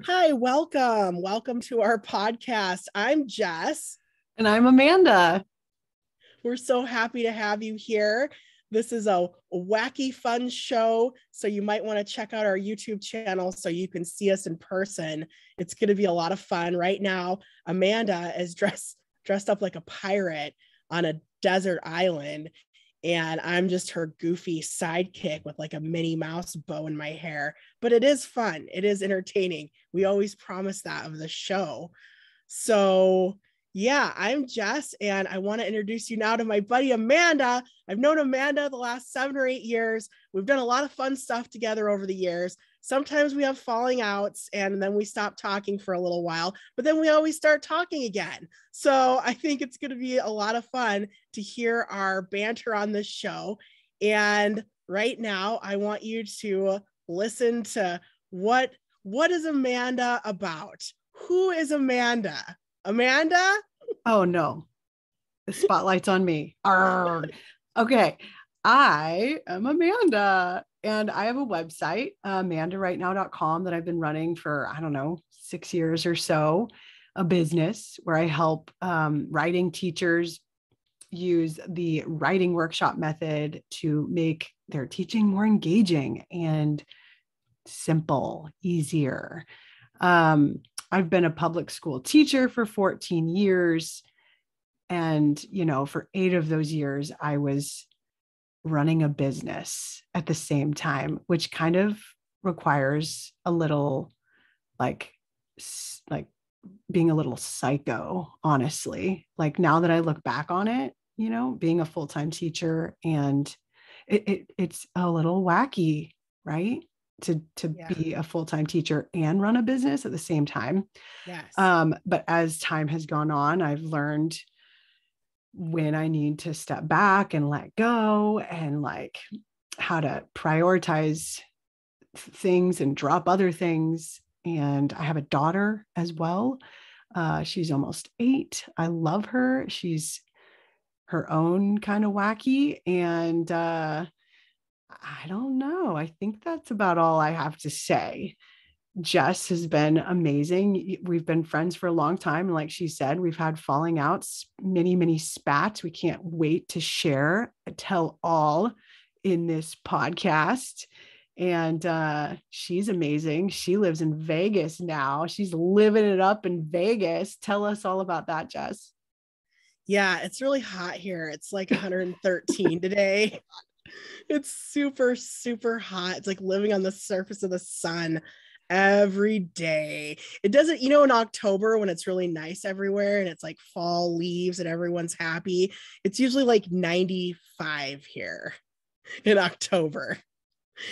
Hi, welcome. Welcome to our podcast. I'm Jess. And I'm Amanda. We're so happy to have you here. This is a wacky, fun show. So you might want to check out our YouTube channel so you can see us in person. It's going to be a lot of fun. Right now, Amanda is dressed up like a pirate on a desert island. And I'm just her goofy sidekick with like a Minnie Mouse bow in my hair. But it is fun. It is entertaining. We always promise that of the show. So, yeah, I'm Jess, and I want to introduce you now to my buddy Amanda. I've known Amanda the last 7 or 8 years. We've done a lot of fun stuff together over the years. Sometimes we have falling outs and then we stop talking for a little while, but then we always start talking again. So I think it's going to be a lot of fun to hear our banter on this show. And right now, I want you to listen to what is Amanda about? Who is Amanda? Amanda? Oh no, the spotlight's on me. Arr. Okay, I am Amanda, and I have a website, amandarightnow.com, that I've been running for, I don't know, 6 years or so, a business where I help writing teachers use the writing workshop method to make their teaching more engaging and simple, easier. I've been a public school teacher for 14 years. And, for 8 of those years, I was running a business at the same time, which kind of requires a little like being a little psycho, honestly. Like now that I look back on it, being a full-time teacher, and it's a little wacky, right? To be a full-time teacher and run a business at the same time. Yes. But as time has gone on, I've learned when I need to step back and let go, and like how to prioritize things and drop other things. And I have a daughter as well. She's almost 8. I love her. She's her own kind of wacky. And I don't know. I think that's about all I have to say. Jess has been amazing. We've been friends for a long time. And like she said, we've had falling outs, many spats. We can't wait to share, tell all in this podcast. And she's amazing. She lives in Vegas now. She's living it up in Vegas. Tell us all about that, Jess. Yeah, it's really hot here. It's like 113 today. It's super, super hot. It's like living on the surface of the sun every day. It doesn't, in October when it's really nice everywhere and it's like fall leaves and everyone's happy, it's usually like 95 here in October.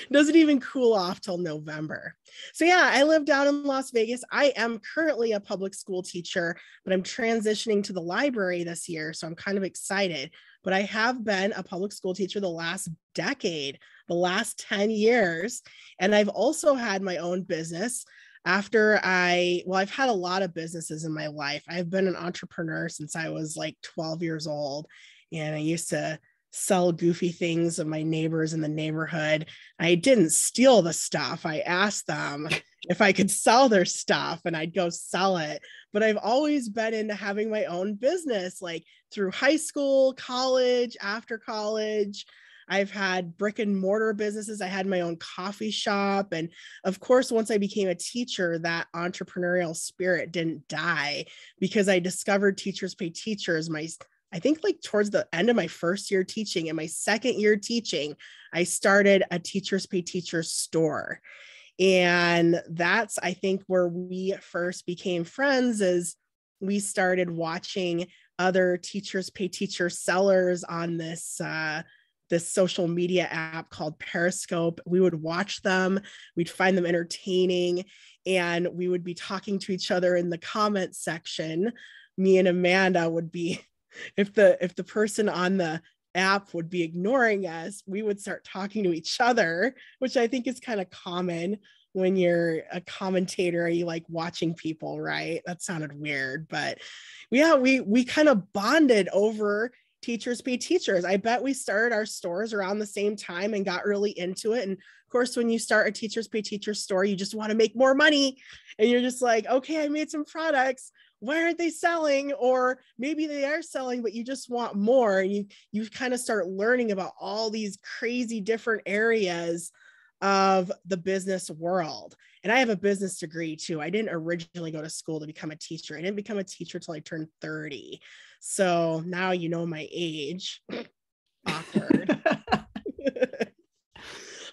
It doesn't even cool off till November. So yeah, I live down in Las Vegas. I am currently a public school teacher, but I'm transitioning to the library this year. So I'm kind of excited. But I have been a public school teacher the last decade, the last 10 years. And I've also had my own business I've had a lot of businesses in my life. I've been an entrepreneur since I was like 12 years old. And I used to sell goofy things of my neighbors in the neighborhood. I didn't steal the stuff. I asked them if I could sell their stuff and I'd go sell it. But I've always been into having my own business, like through high school, college, after college. I've had brick and mortar businesses. I had my own coffee shop. And of course, once I became a teacher, that entrepreneurial spirit didn't die because I discovered Teachers Pay Teachers, I think like towards the end of my first year teaching and my second year teaching, I started a Teachers Pay Teachers store. And that's, I think, where we first became friends, is we started watching other Teachers Pay Teachers sellers on this social media app called Periscope. We would watch them, we'd find them entertaining, and we would be talking to each other in the comment section. Me and Amanda would be, if the person on the app would be ignoring us, we would start talking to each other, which I think is kind of common when you're a commentator. You like watching people, right? That sounded weird, but yeah, we kind of bonded over Teachers Pay Teachers. I bet we started our stores around the same time and got really into it. And of course, when you start a Teachers Pay Teachers store, you just want to make more money. And you're just like, okay, I made some products. Why aren't they selling? Or maybe they are selling, but you just want more. And you kind of start learning about all these crazy different areas of the business world. And I have a business degree too. I didn't originally go to school to become a teacher. I didn't become a teacher till I turned 30. So now you know my age. Awkward.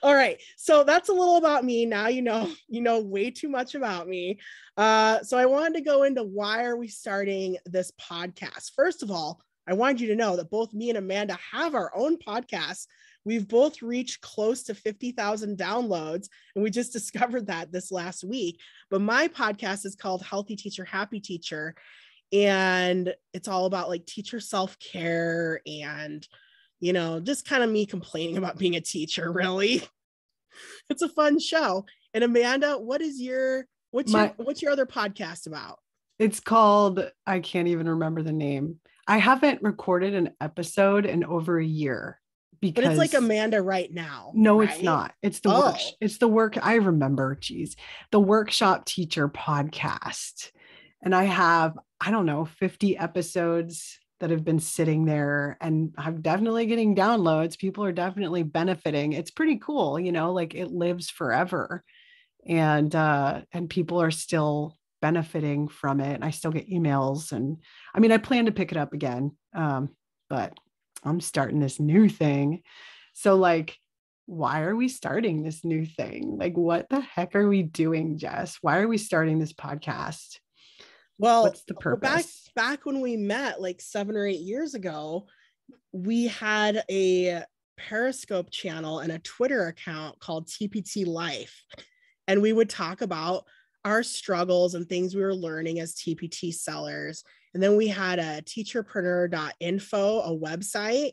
All right. So that's a little about me. Now you know way too much about me. So I wanted to go into why are we starting this podcast. First of all, I wanted you to know that both me and Amanda have our own podcasts. We've both reached close to 50,000 downloads, and we just discovered that this last week. But my podcast is called Healthy Teacher, Happy Teacher. And it's all about like teacher self-care and, just kind of me complaining about being a teacher, really. It's a fun show. And Amanda, what's your other podcast about? It's called, I can't even remember the name. I haven't recorded an episode in over a year because but it's like Amanda right now. No, right? It's not. It's the work. I remember, the Workshop Teacher podcast. And I have, I don't know, 50 episodes that have been sitting there, and I'm definitely getting downloads. People are definitely benefiting. It's pretty cool, like it lives forever. And people are still benefiting from it. I still get emails, and I mean, I plan to pick it up again. But I'm starting this new thing. So like, why are we starting this new thing? Like, what the heck are we doing, Jess? Why are we starting this podcast? Well, what's the purpose? Back when we met like 7 or 8 years ago, we had a Periscope channel and a Twitter account called TPT Life. And we would talk about our struggles and things we were learning as TPT sellers. And then we had a teacherpreneur.info, a website.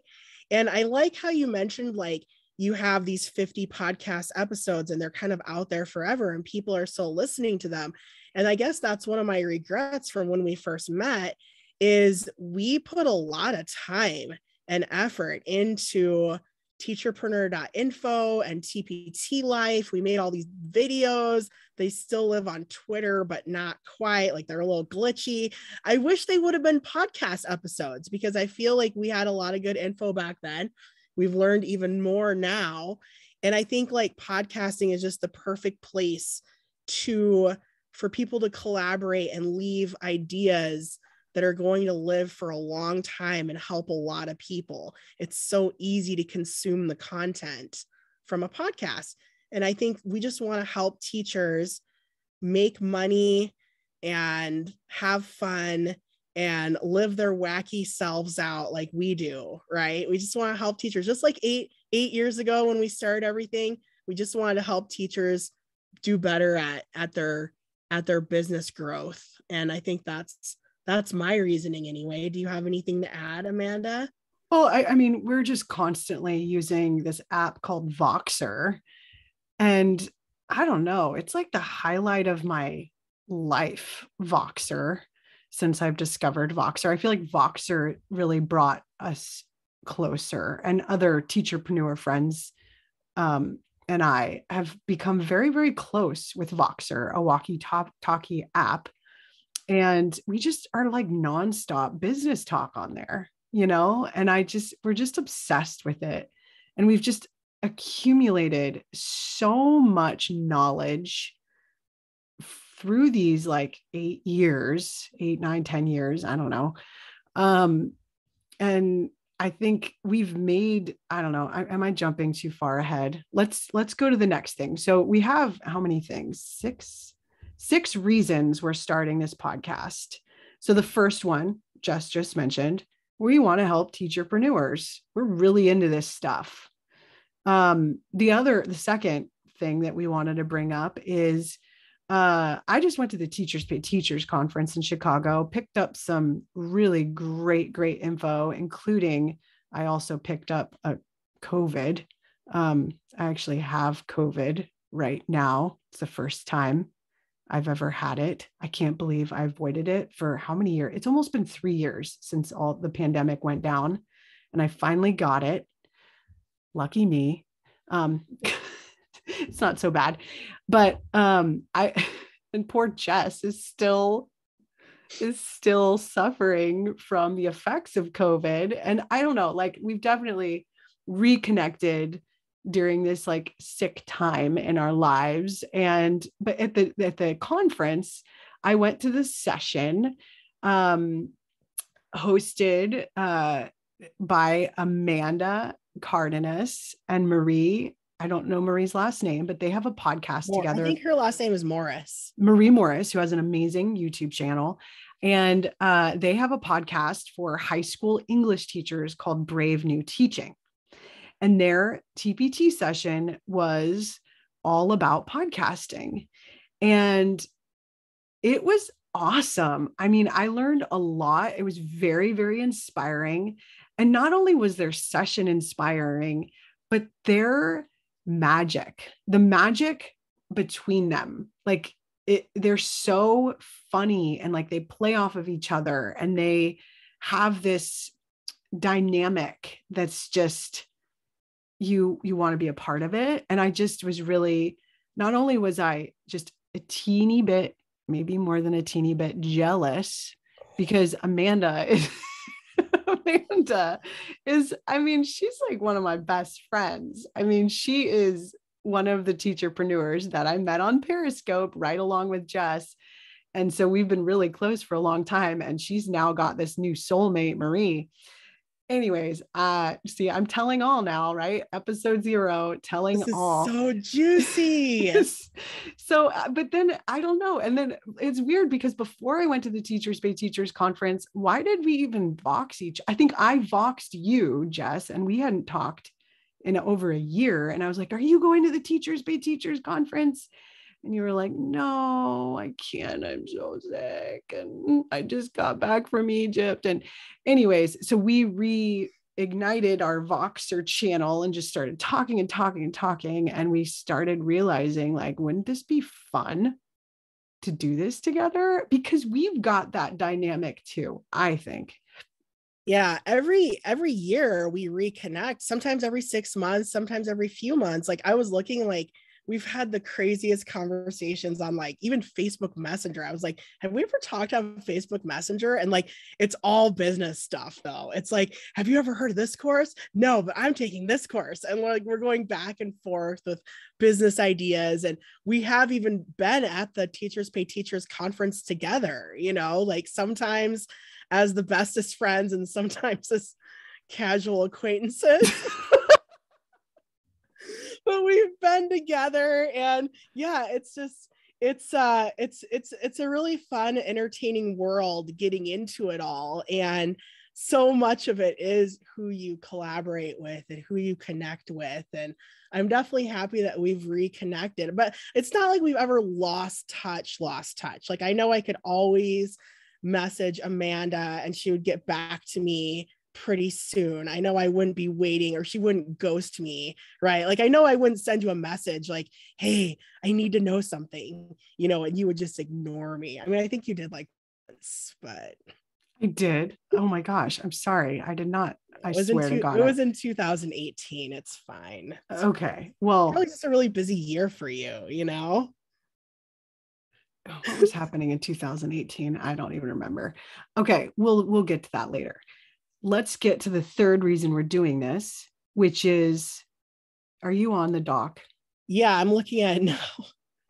And I like how you mentioned, like, you have these 50 podcast episodes and they're kind of out there forever and people are still listening to them. And I guess that's one of my regrets from when we first met is we put a lot of time and effort into teacherpreneur.info and TPT Life. We made all these videos. They still live on Twitter, but not quite. Like, they're a little glitchy. I wish they would have been podcast episodes because I feel like we had a lot of good info back then. We've learned even more now. And I think like podcasting is just the perfect place for people to collaborate and leave ideas that are going to live for a long time and help a lot of people. It's so easy to consume the content from a podcast. And I think we just want to help teachers make money and have fun and live their wacky selves out like we do, right? We just want to help teachers. Just like eight years ago when we started everything, we just wanted to help teachers do better at their business growth. And I think that's my reasoning anyway. Do you have anything to add, Amanda? Well, I mean, we're just constantly using this app called Voxer. And I don't know, it's like the highlight of my life, Voxer. Since I've discovered Voxer, I feel like Voxer really brought us closer, and other teacherpreneur friends and I have become very, very close with Voxer, a walkie-talkie app. And we just are like nonstop business talk on there, and we're just obsessed with it. And we've just accumulated so much knowledge through these like 8 years, 8, 9, 10 years, I don't know. And I think we've made, I don't know, am I jumping too far ahead? Let's go to the next thing. So we have how many things? Six reasons we're starting this podcast. So the first one, Jess just mentioned, we want to help teacherpreneurs. We're really into this stuff. The second thing that we wanted to bring up is I just went to the Teachers Pay Teachers conference in Chicago, picked up some really great info, including I also picked up a COVID. I actually have COVID right now. It's the first time I've ever had it. I can't believe I avoided it for how many years? It's almost been 3 years since all the pandemic went down. and I finally got it. Lucky me. It's not so bad, but and poor Jess is still suffering from the effects of COVID. And I don't know, like we've definitely reconnected during this like sick time in our lives. But at the conference, I went to the session hosted by Amanda Cardenas and Marie. I don't know Marie's last name, but they have a podcast together. I think her last name is Morris. Marie Morris, who has an amazing YouTube channel. And they have a podcast for high school English teachers called Brave New Teaching. And their TPT session was all about podcasting. And it was awesome. I mean, I learned a lot. It was very, very inspiring. And not only was their session inspiring, but their magic, the magic between them, like they're so funny and like they play off of each other and they have this dynamic that's just, you want to be a part of it. And I just was really, not only was I just a teeny bit, maybe more than a teeny bit jealous because Amanda is, I mean, she's like one of my best friends. I mean, she is one of the teacherpreneurs that I met on Periscope right along with Jess. And so we've been really close for a long time. And she's now got this new soulmate, Marie. Anyways, see, I'm telling all now, right? Episode 0, telling this is all. So juicy. So, but then I don't know. And then it's weird because before I went to the Teachers Pay Teachers conference, why did we even vox I think I voxed you, Jess, and we hadn't talked in over a year. And I was like, are you going to the Teachers Pay Teachers conference? And you were like, no, I can't. I'm so sick. And I just got back from Egypt. And anyways, so we reignited our Voxer channel and just started talking and talking and talking. And we started realizing like, wouldn't this be fun to do this together? Because we've got that dynamic too, I think. Yeah, every year we reconnect, sometimes every 6 months, sometimes every few months. Like I was looking, like we've had the craziest conversations on like even Facebook Messenger. I was like, have we ever talked on Facebook Messenger? And like, it's all business stuff though. It's like, have you ever heard of this course? No, but I'm taking this course. And we're going back and forth with business ideas. And we have even been at the Teachers Pay Teachers conference together, you know, like sometimes as the bestest friends and sometimes as casual acquaintances. But we've been together, and yeah, it's a really fun, entertaining world getting into it all. And so much of it is who you collaborate with and who you connect with. And I'm definitely happy that we've reconnected, but it's not like we've ever lost touch. Like I know I could always message Amanda and she would get back to me pretty soon. I know I wouldn't be waiting, or she wouldn't ghost me, right? Like I know I wouldn't send you a message like, hey, I need to know something, you know, and you would just ignore me. I mean, I think you did like once, but I did. Oh my gosh, I'm sorry. I did not. I swear to God. It was in 2018. It's fine. Okay. Well, probably just a really busy year for you, you know? What was happening in 2018? I don't even remember. Okay, we'll get to that later. Let's get to the third reason we're doing this, which is, are you on the doc? Yeah, I'm looking at it now.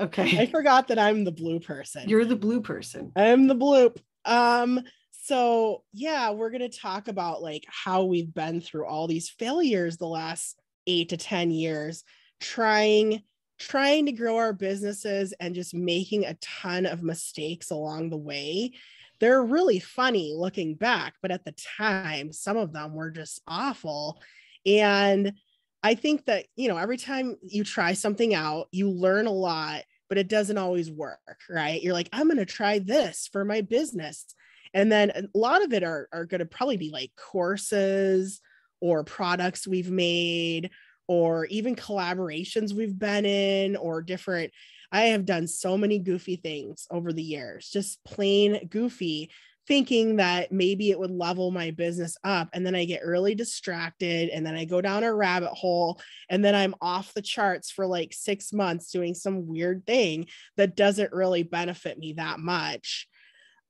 Okay. I forgot that I'm the blue person. You're the blue person. I'm the bloop. So yeah, we're going to talk about like how we've been through all these failures the last 8 to 10 years, trying to grow our businesses and just making a ton of mistakes along the way. They're really funny looking back, but at the time, some of them were just awful. And I think that, you know, every time you try something out, you learn a lot, but it doesn't always work, right? You're like, I'm going to try this for my business. And then a lot of it are going to probably be like courses or products we've made, or even collaborations we've been in, or different. I have done so many goofy things over the years, just plain goofy, thinking that maybe it would level my business up. And then I get really distracted, and then I go down a rabbit hole, and then I'm off the charts for like 6 months doing some weird thing that doesn't really benefit me that much.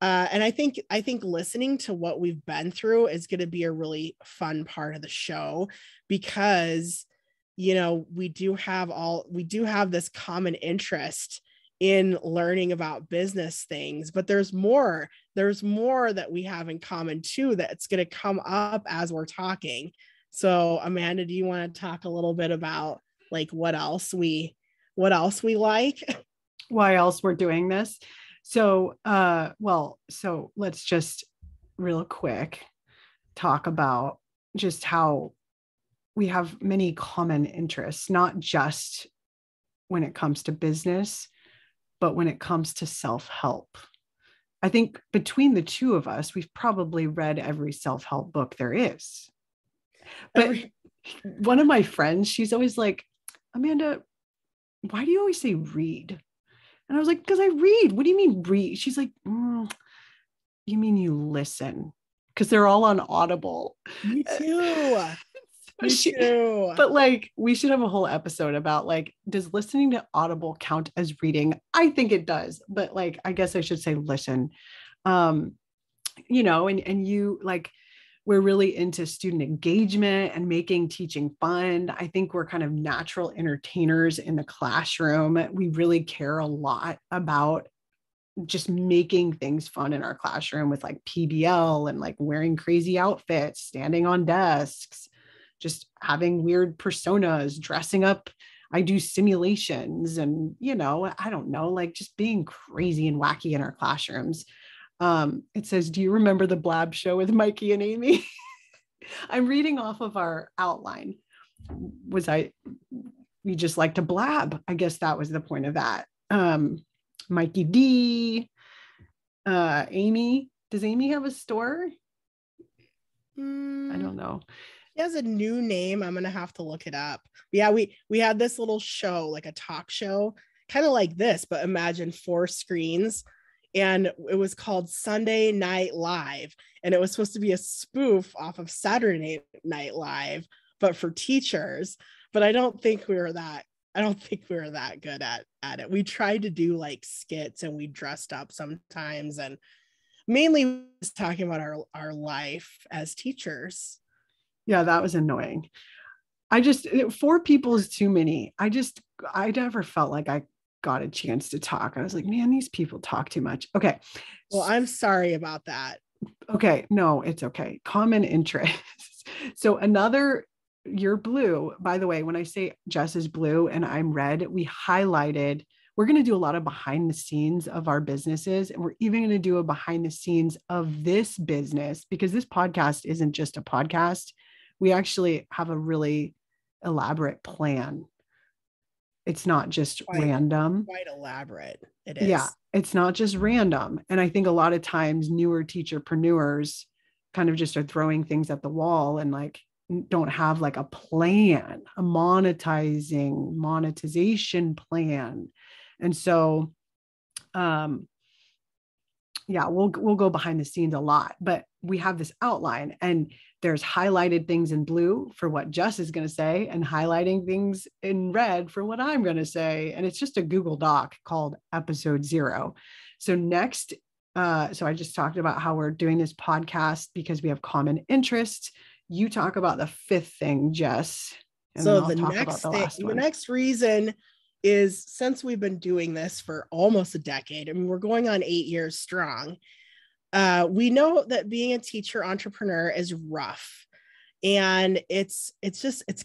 And I think listening to what we've been through is going to be a really fun part of the show, because, we do have this common interest in learning about business things, but there's more that we have in common too, that's going to come up as we're talking. So Amanda, do you want to talk a little bit about like what else we like? Why else we're doing this? So, so let's just real quick talk about just how we have many common interests, not just when it comes to business, but when it comes to self-help. I think between the two of us, we've probably read every self-help book there is. But one of my friends, she's always like, Amanda, why do you always say read? And I was like, because I read. What do you mean read? She's like, you mean you listen? Because they're all on Audible. Me too. Me too. But like, we should have a whole episode about like, does listening to Audible count as reading? I think it does, but like, I guess I should say listen. And you like, we're really into student engagement and making teaching fun. I think we're kind of natural entertainers in the classroom. We really care a lot about just making things fun in our classroom with like PBL and like wearing crazy outfits, standing on desks, just having weird personas, dressing up. I do simulations and, I don't know, like just being crazy and wacky in our classrooms. It says, do you remember the Blab show with Mikey and Amy? I'm reading off of our outline. We just like to blab. I guess that was the point of that. Mikey D, Amy, does Amy have a store? I don't know. He has a new name. I'm going to have to look it up. But yeah, we had this little show, like a talk show, kind of like this, but imagine 4 screens. And it was called Sunday Night Live. And it was supposed to be a spoof off of Saturday Night Live, but for teachers. But I don't think we were that good at it. We tried to do like skits, and we dressed up sometimes, and mainly was talking about our life as teachers. Yeah, that was annoying. 4 people is too many. I never felt like I got a chance to talk. I was like, man, these people talk too much. Okay. Well, I'm sorry about that. Okay. No, it's okay. Common interests. So you're blue. By the way, when I say Jess is blue and I'm red, we're going to do a lot of behind the scenes of our businesses. And we're even going to do a behind the scenes of this business, because this podcast isn't just a podcast. We actually have a really elaborate plan. It's not just random. Quite elaborate. It is. Yeah, it's not just random. And I think a lot of times newer teacherpreneurs kind of just are throwing things at the wall and like don't have like a plan, a monetization plan. And so, we'll go behind the scenes a lot, but we have this outline, and there's highlighted things in blue for what Jess is going to say and highlighting things in red for what I'm going to say. And it's just a Google Doc called Episode 0. So next, so I just talked about how we're doing this podcast because we have common interests. You talk about the 5th thing, Jess. So the next reason is, since we've been doing this for almost a decade, I mean, we're going on 8 years strong. We know that being a teacher entrepreneur is rough, and it's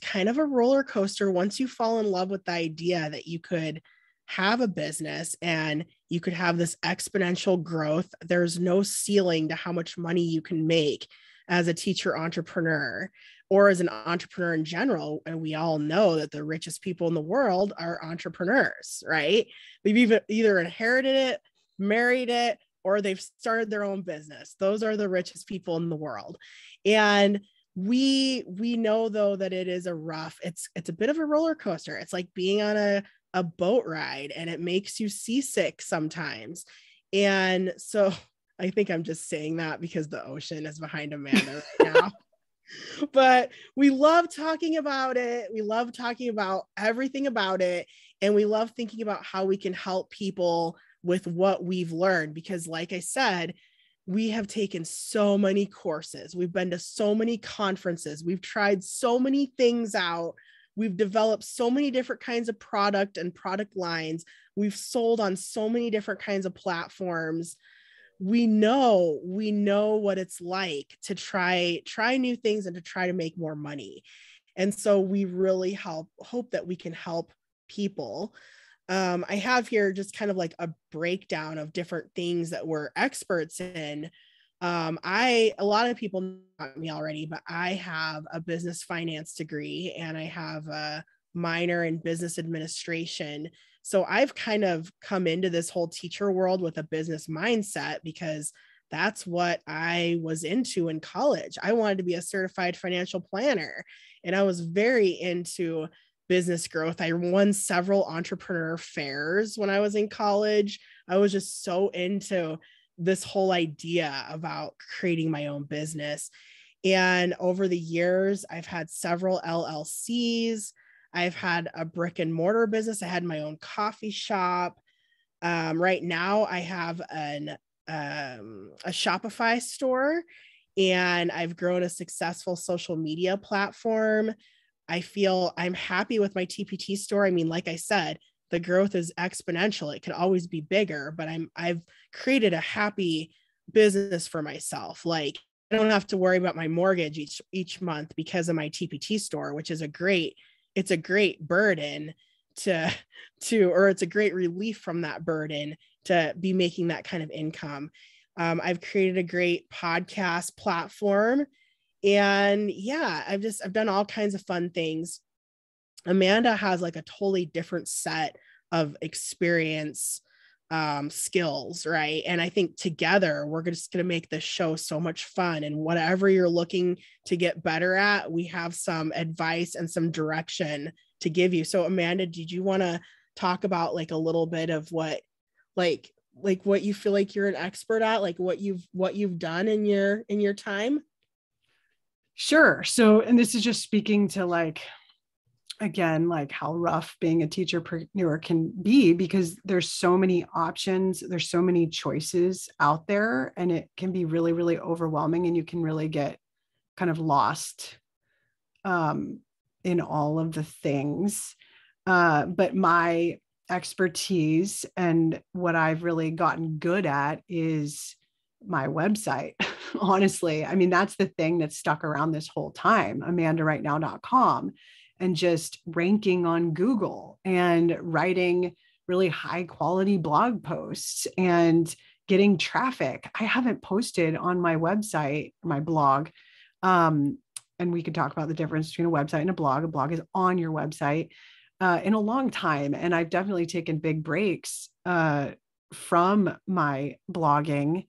kind of a roller coaster once you fall in love with the idea that you could have a business and you could have this exponential growth. There's no ceiling to how much money you can make as a teacher entrepreneur or as an entrepreneur in general. And we all know that the richest people in the world are entrepreneurs, right? They've either inherited it, married it, or they've started their own business. Those are the richest people in the world. And we know though that it is it's a bit of a roller coaster. It's like being on a boat ride, and it makes you seasick sometimes. And so I think I'm just saying that because the ocean is behind Amanda right now. But we love talking about it. We love talking about everything about it. And we love thinking about how we can help people with what we've learned. Because like I said, we have taken so many courses. We've been to so many conferences. We've tried so many things out. We've developed so many different kinds of product and product lines. We've sold on so many different kinds of platforms. We know what it's like to try new things and to try to make more money. And so we really hope that we can help people. I have here just kind of like a breakdown of different things that we're experts in. A lot of people know me already, but I have a business finance degree and I have a minor in business administration. So I've kind of come into this whole teacher world with a business mindset because that's what I was into in college. I wanted to be a certified financial planner, and I was very into business growth. I won several entrepreneur fairs when I was in college. I was just so into this whole idea about creating my own business. And over the years, I've had several LLCs. I've had a brick and mortar business. I had my own coffee shop. Right now, I have a Shopify store, and I've grown a successful social media platform. I feel I'm happy with my TPT store. I mean, like I said, the growth is exponential. It could always be bigger, but I've created a happy business for myself. Like I don't have to worry about my mortgage each month because of my TPT store, which is it's a great burden or it's a great relief from that burden to be making that kind of income. I've created a great podcast platform, and yeah, I've done all kinds of fun things. Amanda has like a totally different set of experience, skills, right? And I think together we're just going to make this show so much fun. And whatever you're looking to get better at, we have some advice and some direction to give you. So Amanda, did you want to talk about like a little bit of what like what you feel like you're an expert at, like what you've done in your time? Sure. So, and this is just speaking to like, again, like how rough being a teacherpreneur can be, because there's so many options, there's so many choices out there, and it can be really, really overwhelming, and you can really get kind of lost in all of the things. But my expertise and what I've really gotten good at is my website. Honestly, I mean, that's the thing that's stuck around this whole time, amandarightnow.com, and just ranking on Google and writing really high quality blog posts and getting traffic. I haven't posted on my website, my blog. And we could talk about the difference between a website and a blog. A blog is on your website in a long time. And I've definitely taken big breaks from my blogging.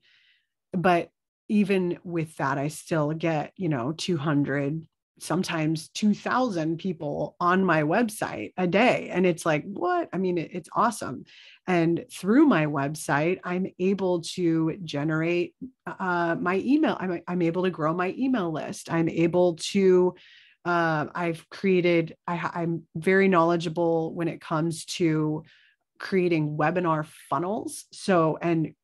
But even with that, I still get, 200, sometimes 2,000 people on my website a day. And it's like, what? I mean, it's awesome. And through my website, I'm able to generate my email. I'm able to grow my email list. I'm able to, I'm very knowledgeable when it comes to creating webinar funnels. So, and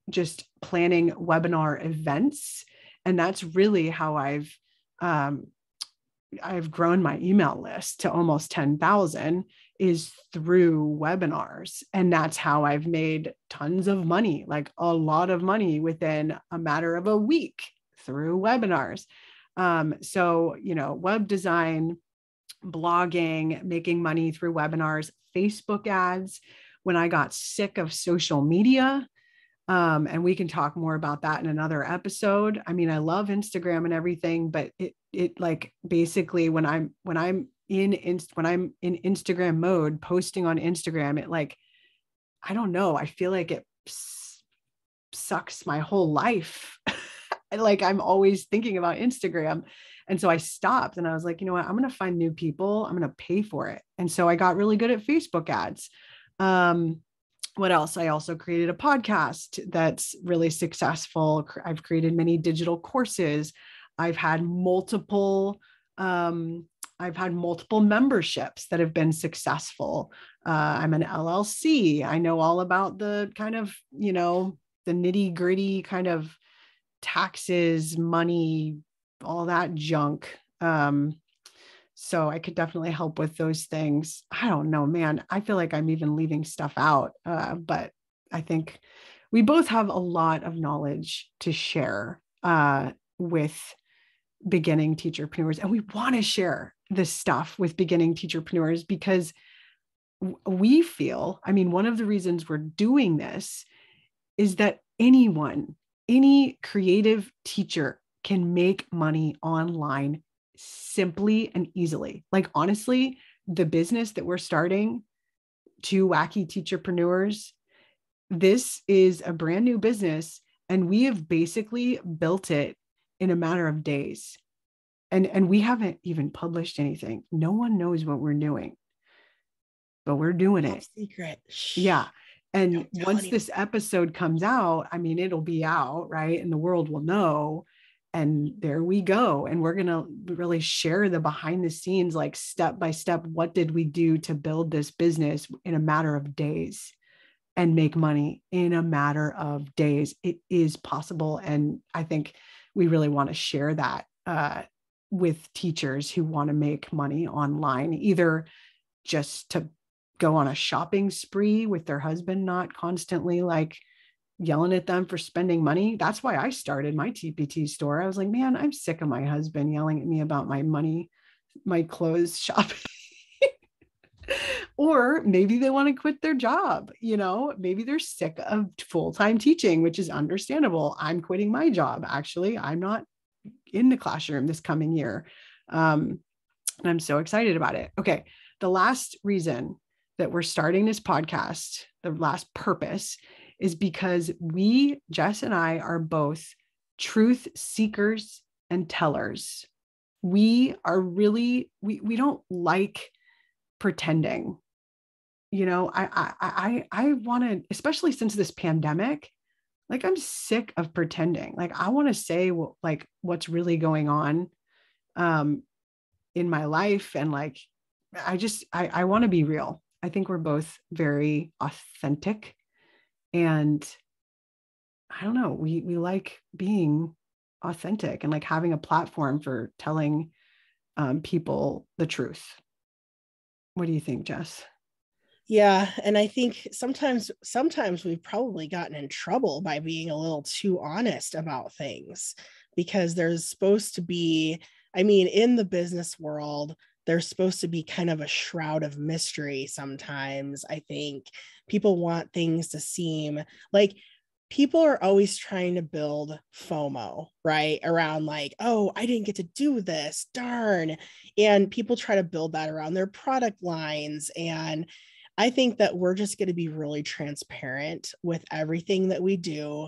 just planning webinar events. And that's really how I've grown my email list to almost 10,000 is through webinars. And that's how I've made tons of money, like a lot of money within a matter of a week through webinars. So, web design, blogging, making money through webinars, Facebook ads. When I got sick of social media, and we can talk more about that in another episode. I mean, I love Instagram and everything, but it like basically when I'm in Instagram mode, posting on Instagram, it like, I don't know, I feel like it sucks my whole life. Like I'm always thinking about Instagram. And so I stopped and I was like, you know what, I'm going to find new people. I'm going to pay for it. And so I got really good at Facebook ads. what else? I also created a podcast that's really successful. I've created many digital courses. I've had multiple memberships that have been successful. I'm an LLC. I know all about the kind of, the nitty gritty kind of taxes, money, all that junk. So I could definitely help with those things. I don't know, man. I feel like I'm even leaving stuff out. But I think we both have a lot of knowledge to share with beginning teacherpreneurs. And we want to share this stuff with beginning teacherpreneurs because we feel, one of the reasons we're doing this is that any creative teacher can make money online simply and easily. Like, honestly, the business that we're starting, Two Wacky Teacherpreneurs, this is a brand new business, and we have basically built it in a matter of days. And we haven't even published anything. No one knows what we're doing, but we're doing it. Secret. Yeah. And once this episode comes out, it'll be out, right? And the world will know. And there we go. And we're going to really share the behind the scenes, like step by step. What did we do to build this business in a matter of days and make money in a matter of days? It is possible. And I think we really want to share that with teachers who want to make money online, either just to go on a shopping spree with their husband, not constantly like yelling at them for spending money. That's why I started my TPT store. I was like, man, I'm sick of my husband yelling at me about my money, my clothes shopping. Or maybe they want to quit their job. Maybe they're sick of full-time teaching, which is understandable. I'm quitting my job. Actually, I'm not in the classroom this coming year. And I'm so excited about it. Okay. The last reason that we're starting this podcast, the last purpose, is because Jess and I, are both truth seekers and tellers. We are really, we don't like pretending. I want to, especially since this pandemic, like, I'm sick of pretending. Like, I want to say what's really going on in my life. And like, I want to be real. I think we're both very authentic, and I don't know, we like being authentic and like having a platform for telling people the truth. What do you think, Jess? Yeah, and I think sometimes we've probably gotten in trouble by being a little too honest about things, because there's supposed to be, in the business world, there's supposed to be kind of a shroud of mystery sometimes. I think people want things to seem like, people are always trying to build FOMO, right? Around like, oh, I didn't get to do this, darn. And people try to build that around their product lines. And I think that we're just going to be really transparent with everything that we do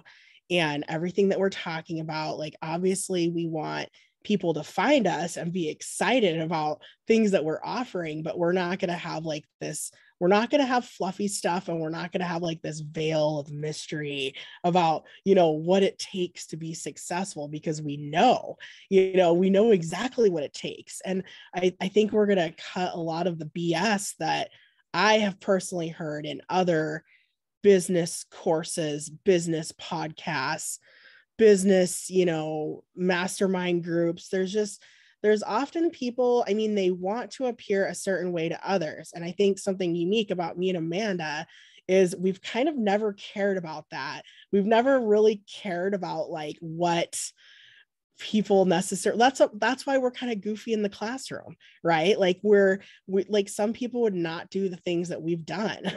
and everything that we're talking about. Like, obviously, we want people to find us and be excited about things that we're offering, but we're not going to have like this, we're not going to have fluffy stuff, and we're not going to have like this veil of mystery about, what it takes to be successful, because we know exactly what it takes. And I think we're going to cut a lot of the BS that I have personally heard in other business courses, business podcasts, business, mastermind groups. There's often people, they want to appear a certain way to others. And I think something unique about me and Amanda is we've kind of never cared about that. We've never really cared about like what people necessarily, that's why we're kind of goofy in the classroom, right? Like we like, some people would not do the things that we've done.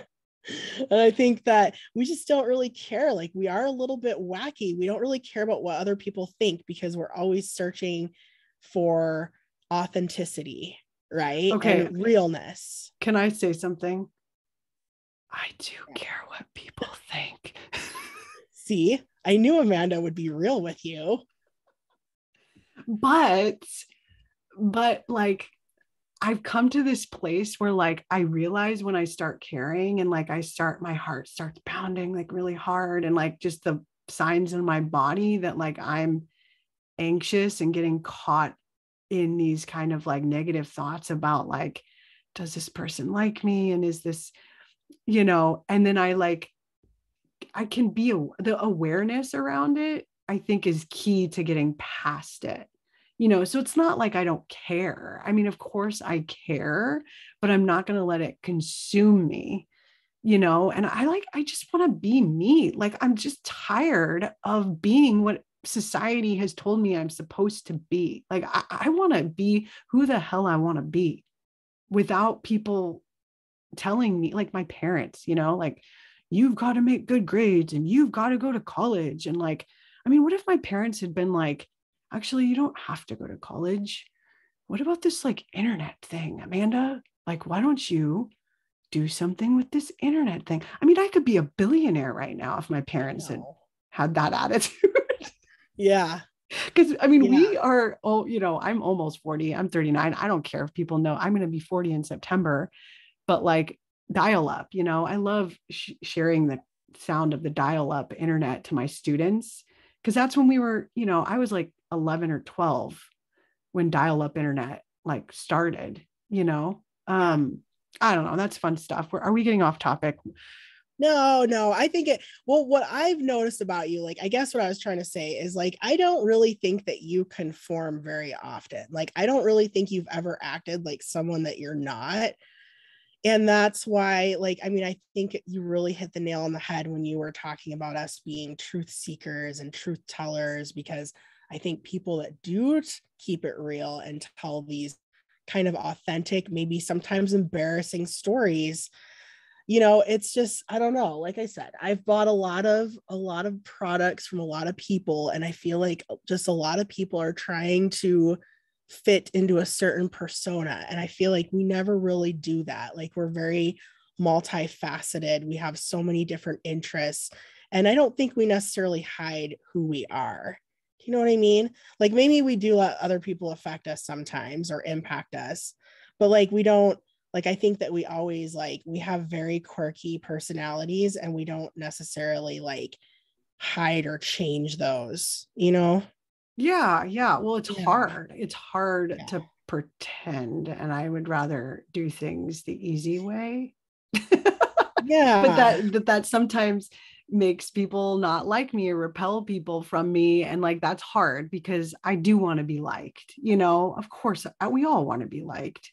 And I think that we just don't really care. Like, we are a little bit wacky. We don't really care about what other people think, because we're always searching for authenticity, right? Okay. And realness. Can I say something? I do care what people think. See, I knew Amanda would be real with you. But like, I've come to this place where like, I realize when I start caring and like, my heart starts pounding like really hard, and like just the signs in my body that like I'm anxious and getting caught in these kind of like negative thoughts about like, does this person like me? And is this, and then I can be, the awareness around it, I think is key to getting past it. So it's not like I don't care. I mean, of course I care, but I'm not going to let it consume me, and I just want to be me. Like, I'm just tired of being what society has told me I'm supposed to be. Like, I want to be who the hell I want to be without people telling me, like my parents, like, you've got to make good grades and you've got to go to college. And like, I mean, what if my parents had been like, actually, you don't have to go to college. What about this like internet thing, Amanda? Like, why don't you do something with this internet thing? I mean, I could be a billionaire right now if my parents had that attitude. Yeah. Because I mean, we are, I'm almost 40. I'm 39. I don't care if people know I'm going to be 40 in September, but like dial up, I love sharing the sound of the dial up internet to my students. Cause that's when we were, I was like 11 or 12 when dial up internet like started, I don't know. That's fun stuff. Are we getting off topic? No, I think what I've noticed about you, like, I guess what I was trying to say is like, I don't really think that you conform very often. Like, I don't really think you've ever acted like someone that you're not. And that's why, like, I mean, I think you really hit the nail on the head when you were talking about us being truth seekers and truth tellers, because I think people that do keep it real and tell these kind of authentic, maybe sometimes embarrassing stories, it's just, I don't know. Like I said, I've bought a lot of products from a lot of people, and I feel like just a lot of people are trying to fit into a certain persona, and I feel like we never really do that. Like, we're very multifaceted, we have so many different interests, and I don't think we necessarily hide who we are. Do you know what I mean? Like, maybe we do let other people affect us sometimes or impact us, but like, we don't, like, I think that we always, like, we have very quirky personalities, and we don't necessarily like hide or change those, Yeah. Well, it's hard. It's hard to pretend, and I would rather do things the easy way. But that sometimes makes people not like me or repel people from me. And like, that's hard because I do want to be liked, of course, we all want to be liked.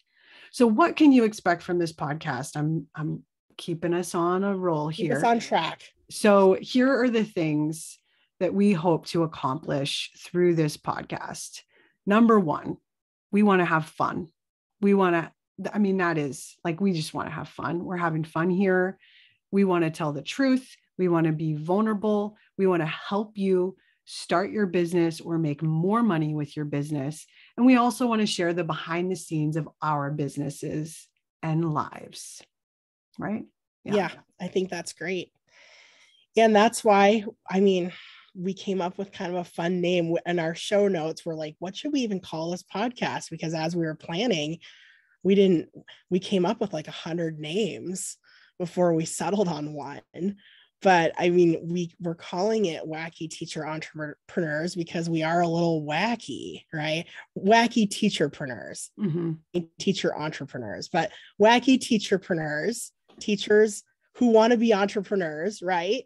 So what can you expect from this podcast? I'm keeping us on a roll here. Keep us on track. So here are the things that we hope to accomplish through this podcast. Number one, we want to have fun. That is like, we just want to have fun. We're having fun here. We want to tell the truth. We want to be vulnerable. We want to help you start your business or make more money with your business. And we also want to share the behind the scenes of our businesses and lives. Right? Yeah, I think that's great. And that's why, I mean, we came up with kind of a fun name in our show notes. We're like, what should we even call this podcast? Because as we were planning, we came up with like 100 names before we settled on one. But I mean, we're calling it Wacky Teacher Entrepreneurs because we are a little wacky, right? Wacky teacherpreneurs, teacher entrepreneurs, but wacky teacherpreneurs, teachers who want to be entrepreneurs, right?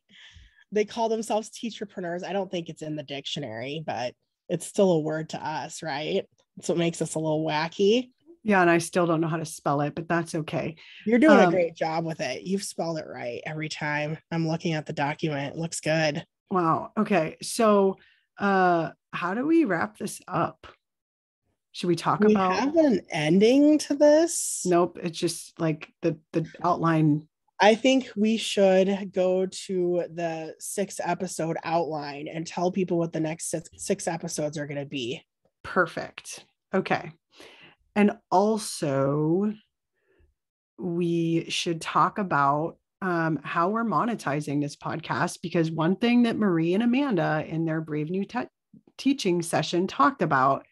They call themselves teacherpreneurs. I don't think it's in the dictionary, but it's still a word to us, right? That's what makes us a little wacky. Yeah. And I still don't know how to spell it, but that's okay. You're doing a great job with it. You've spelled it right every time. I'm looking at the document. It looks good. Wow. Okay. So how do we wrap this up? Should we talk about? We have an ending to this? Nope. It's just like the outline. I think we should go to the 6-episode outline and tell people what the next six episodes are going to be. Perfect. Okay. And also, we should talk about how we're monetizing this podcast, because one thing that Marie and Amanda in their Brave New Teaching session talked about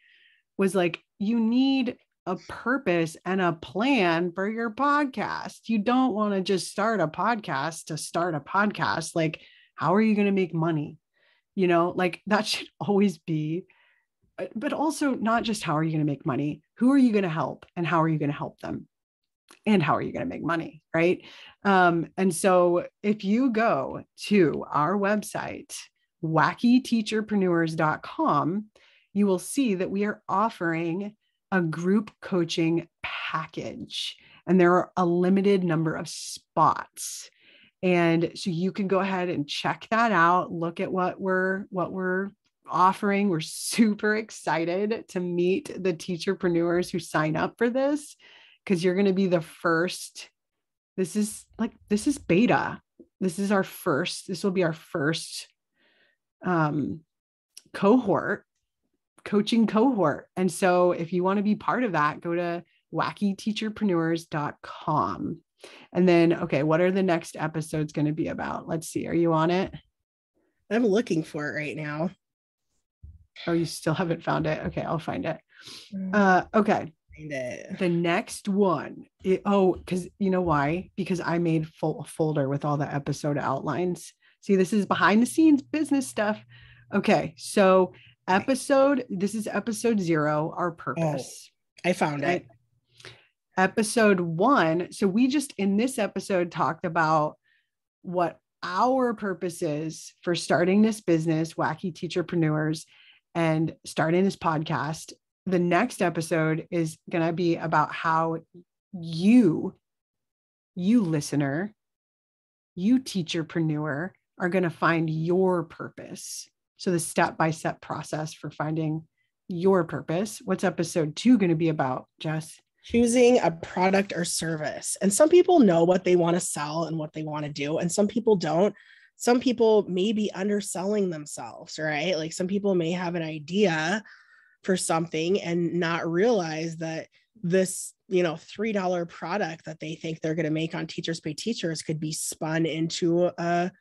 was like, you need a purpose and a plan for your podcast. You don't want to just start a podcast to start a podcast. Like, how are you going to make money? Like that should always be, but also not just how are you going to make money? Who are you going to help and how are you going to help them? And how are you going to make money? Right. And so if you go to our website, wackyteacherpreneurs.com, you will see that we are offering a group coaching package, and there are a limited number of spots. And so you can go ahead and check that out. Look at what we're offering. We're super excited to meet the teacherpreneurs who sign up for this, because you're going to be the first. This is beta. This will be our first coaching cohort. And so if you want to be part of that, go to wackyteacherpreneurs.com. And then, okay, what are the next episodes going to be about? Let's see. Are you on it? I'm looking for it right now. Oh, you still haven't found it? Okay, I'll find it. Okay. The next one. Because you know why? Because I made a folder with all the episode outlines. See, this is behind the scenes business stuff. Okay, so this is episode 0, our purpose. Oh, I found it. Episode 1. So we just in this episode talked about what our purpose is for starting this business, Wacky Teacherpreneurs, and starting this podcast. The next episode is going to be about how you listener, you teacherpreneur, are going to find your purpose. So the step-by-step process for finding your purpose. What's episode 2 going to be about, Jess? Choosing a product or service. And some people know what they want to sell and what they want to do, and some people don't. Some people may be underselling themselves, right? Like some people may have an idea for something and not realize that this, $3 product that they think they're going to make on Teachers Pay Teachers could be spun into a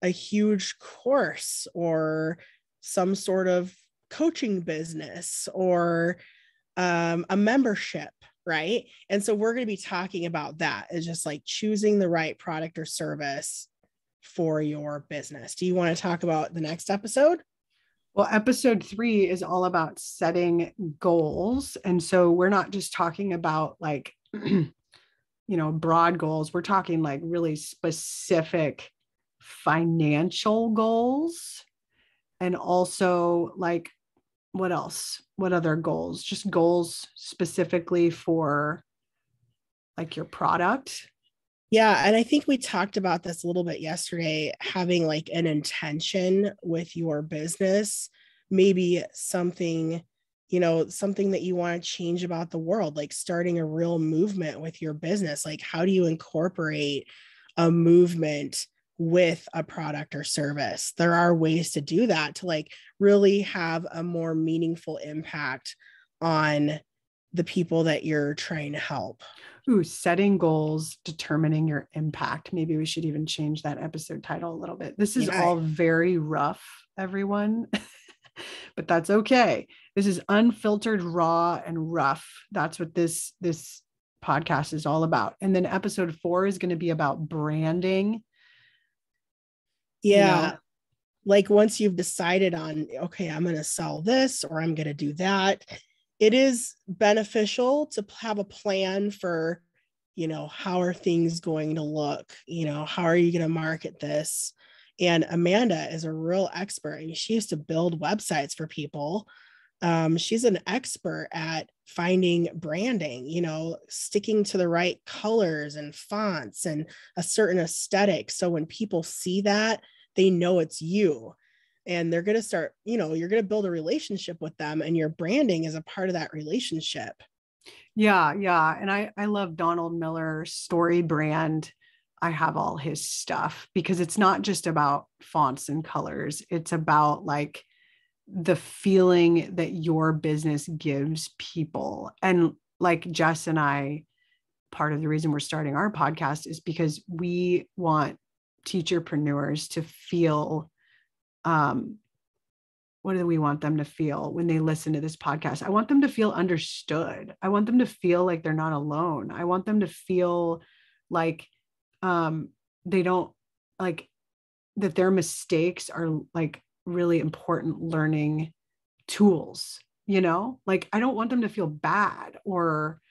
huge course or some sort of coaching business or a membership, right? And so we're going to be talking about that. It's just like choosing the right product or service for your business. Do you want to talk about the next episode? Well, episode 3 is all about setting goals. And so we're not just talking about like, broad goals. We're talking like really specific financial goals. And also like, what else? What other goals? Just goals specifically for like your product. Yeah. And I think we talked about this a little bit yesterday, having like an intention with your business, maybe something that you want to change about the world, like starting a real movement with your business. Like, how do you incorporate a movement with a product or service? There are ways to do that to like really have a more meaningful impact on the people that you're trying to help. Ooh, setting goals, determining your impact. Maybe we should even change that episode title a little bit. This is all very rough, everyone, but that's okay. This is unfiltered, raw, and rough. That's what this podcast is all about. And then episode 4 is going to be about branding. Yeah. Like once you've decided on, okay, I'm going to sell this or I'm going to do that, it is beneficial to have a plan for, how are things going to look? How are you going to market this? And Amanda is a real expert. I mean, she used to build websites for people. She's an expert at finding branding, sticking to the right colors and fonts and a certain aesthetic. So when people see that, they know it's you. And they're going to start, you're going to build a relationship with them, and your branding is a part of that relationship. Yeah. Yeah. And I love Donald Miller's Story Brand. I have all his stuff because it's not just about fonts and colors. It's about like the feeling that your business gives people. And like Jess and I, part of the reason we're starting our podcast is because we want teacherpreneurs to feel what do we want them to feel when they listen to this podcast? I want them to feel understood. I want them to feel like they're not alone. I want them to feel like they don't, like, that their mistakes are like really important learning tools, like I don't want them to feel bad or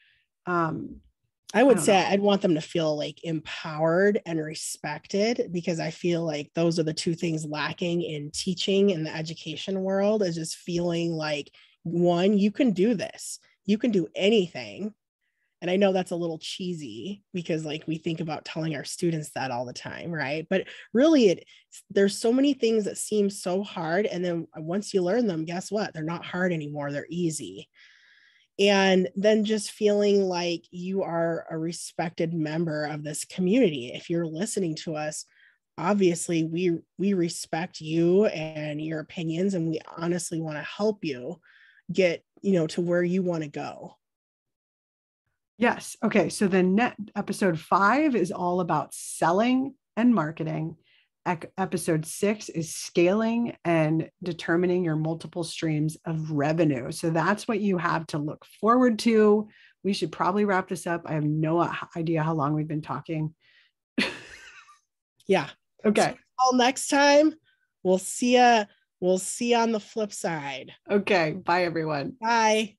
I would say I'd want them to feel like empowered and respected, because I feel like those are the two things lacking in teaching in the education world, is just feeling like, one, you can do this, you can do anything. And I know that's a little cheesy because like we think about telling our students that all the time, right? But really there's so many things that seem so hard. And then once you learn them, guess what? They're not hard anymore. They're easy. And then just feeling like you are a respected member of this community. If you're listening to us, obviously we respect you and your opinions, and we honestly want to help you get, to where you want to go. Yes. Okay. So the episode 5 is all about selling and marketing. Episode 6 is scaling and determining your multiple streams of revenue. So that's what you have to look forward to. We should probably wrap this up. I have no idea how long we've been talking. Yeah. Okay. So next time, we'll see you on the flip side. Okay. Bye, everyone. Bye.